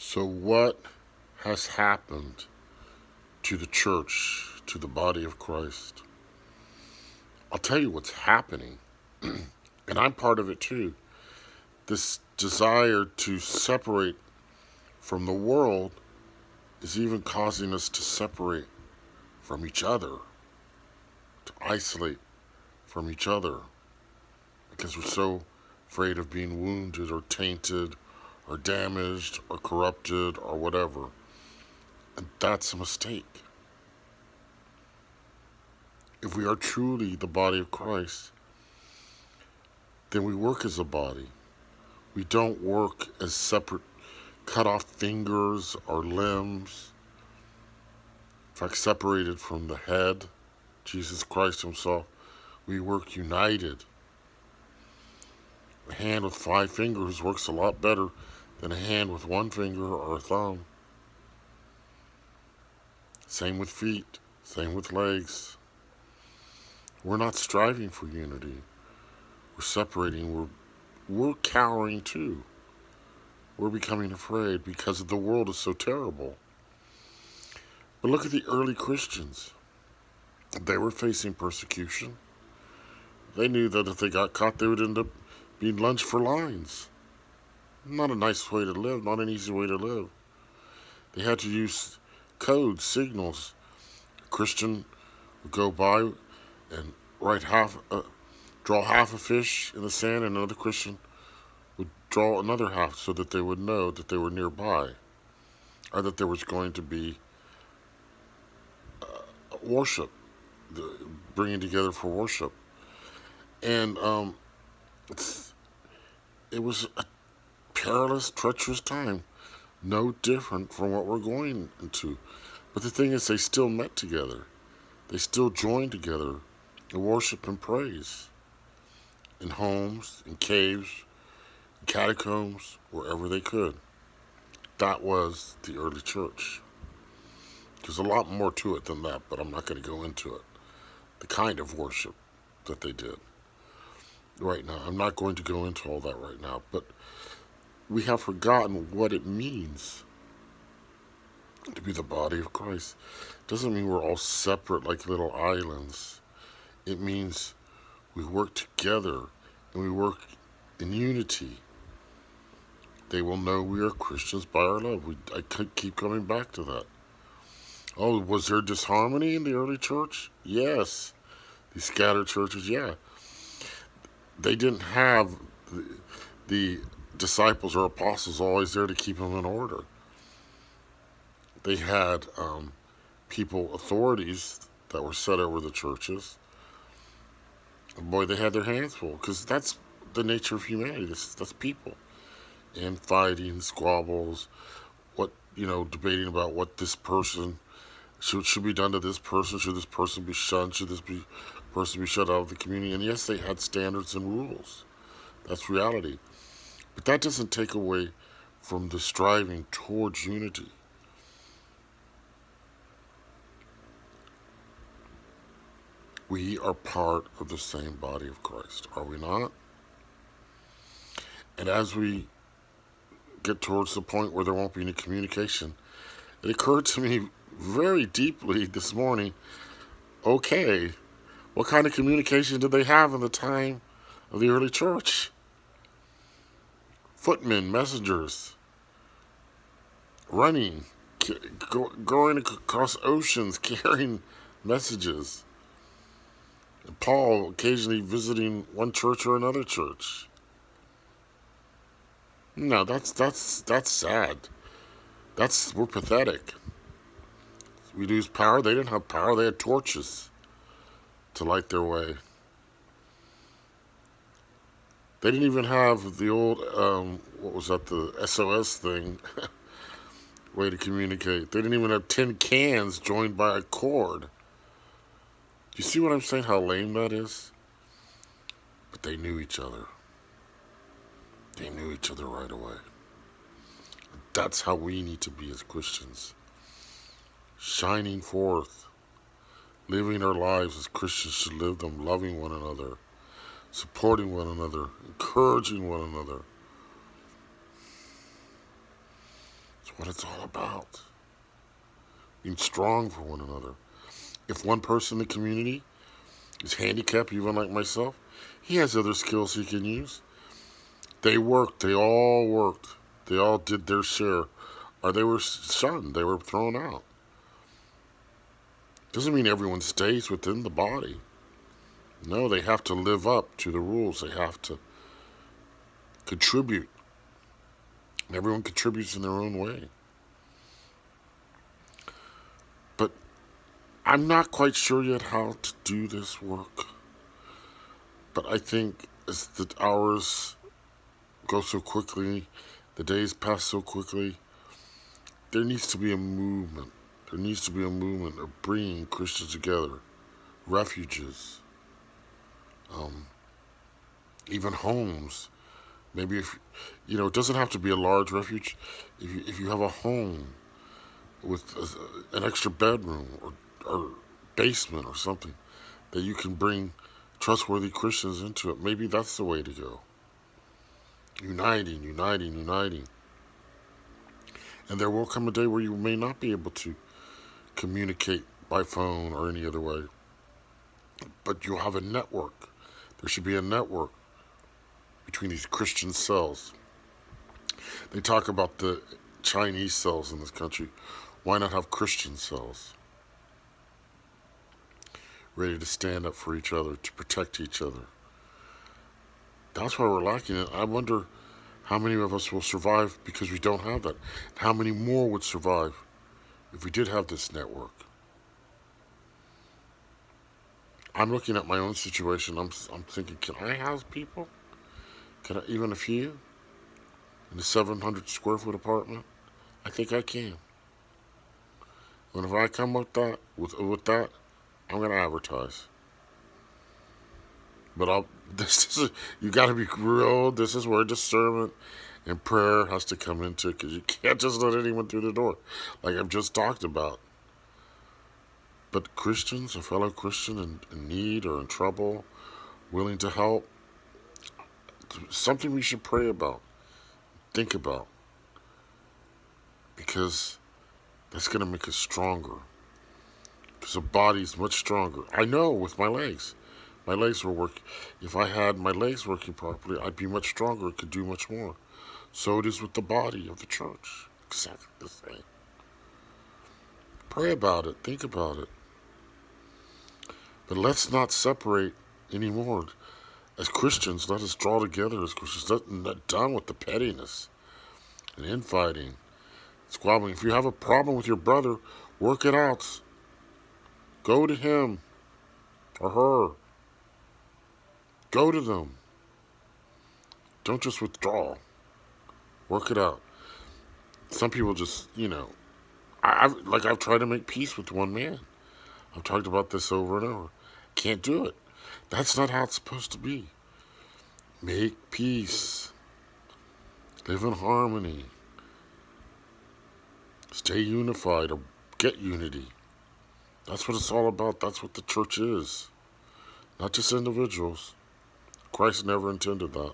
So, what has happened to the church, to the body of Christ? I'll tell you what's happening, and I'm part of it too. This desire to separate from the world is even causing us to separate from each other, to isolate from each other, because we're so afraid of being wounded or tainted or damaged or corrupted or whatever. And that's a mistake. If we are truly the body of Christ, then we work as a body. We don't work as separate, cut off fingers or limbs. In fact, separated from the head, Jesus Christ Himself, we work united. A hand with 5 fingers works a lot better than a hand with 1 finger or a thumb. Same with feet, same with legs. We're not striving for unity. We're separating. We're cowering too. We're becoming afraid because the world is so terrible. But look at the early Christians. They were facing persecution. They knew that if they got caught, they would end up being lynched for lions. Not a nice way to live, not an easy way to live. They had to use codes, signals. A Christian would go by and draw half a fish in the sand, and another Christian would draw another half so that they would know that they were nearby, or that there was going to be worship, bringing together for worship. And it was a perilous, treacherous time, no different from what we're going into. But the thing is, they still met together. They still joined together in worship and praise, in homes, in caves, in catacombs, wherever they could. That was the early church. There's a lot more to it than that, but I'm not going to go into it. The kind of worship that they did right now. I'm not going to go into all that right now, but we have forgotten what it means to be the body of Christ. It doesn't mean we're all separate like little islands. It means we work together and we work in unity. They will know we are Christians by our love. I could keep coming back to that. Oh, was there disharmony in the early church? Yes. These scattered churches, yeah. They didn't have the disciples or apostles always there to keep them in order. They had people, authorities that were set over the churches. And boy, they had their hands full, because that's the nature of humanity. That's people. And fighting, squabbles, debating about what this person should be done to this person. Should this person be shunned? Should this person be shut out of the community? And yes, they had standards and rules. That's reality. But that doesn't take away from the striving towards unity. We are part of the same body of Christ, are we not? And as we get towards the point where there won't be any communication, it occurred to me very deeply this morning, okay, what kind of communication did they have in the time of the early church? Footmen, messengers, running, going across oceans, carrying messages. And Paul occasionally visiting one church or another church. No, that's sad. We're pathetic. We lose power. They didn't have power. They had torches to light their way. They didn't even have the old, what was that, the SOS thing, way to communicate. They didn't even have tin cans joined by a cord. Do you see what I'm saying, how lame that is? But they knew each other. They knew each other right away. That's how we need to be as Christians. Shining forth. Living our lives as Christians should live them, loving one another, supporting one another, encouraging one another. That's what it's all about. Being strong for one another. If one person in the community is handicapped, even like myself, he has other skills he can use. They worked. They all worked. They all did their share. Or they were shunned. They were thrown out. Doesn't mean everyone stays within the body. No, they have to live up to the rules. They have to contribute. Everyone contributes in their own way. But I'm not quite sure yet how to do this work. But I think as the hours go so quickly, the days pass so quickly, there needs to be a movement. There needs to be a movement of bringing Christians together, refuges, um, even homes. Maybe if it doesn't have to be a large refuge. If you have a home with an extra bedroom or basement or something that you can bring trustworthy Christians into it, maybe that's the way to go. Uniting, uniting, uniting. And there will come a day where you may not be able to communicate by phone or any other way, but you'll have a network. There should be a network between these Christian cells. They talk about the Chinese cells in this country. Why not have Christian cells? Ready to stand up for each other, to protect each other. That's why we're lacking it. I wonder how many of us will survive because we don't have that. How many more would survive if we did have this network? I'm looking at my own situation. I'm thinking, can I house people? Can I, even a few? In a 700 square foot apartment? I think I can. And if I come with that, I'm going to advertise. But you got to be real. This is where discernment and prayer has to come into it, because you can't just let anyone through the door, like I've just talked about. But Christians, a fellow Christian in need or in trouble, willing to help, something we should pray about, think about, because that's going to make us stronger. Because the body's much stronger. I know with my legs. My legs will work. If I had my legs working properly, I'd be much stronger, could do much more. So it is with the body of the church. Exactly the same. Pray about it. Think about it. But let's not separate anymore. As Christians, let us draw together as Christians. Not done with the pettiness and infighting, squabbling. If you have a problem with your brother, work it out. Go to him or her. Go to them. Don't just withdraw. Work it out. Some people just, I've tried to make peace with one man. I've talked about this over and over. Can't do it. That's not how it's supposed to be. Make peace. Live in harmony. Stay unified or get unity. That's what it's all about. That's what the church is. Not just individuals. Christ never intended that.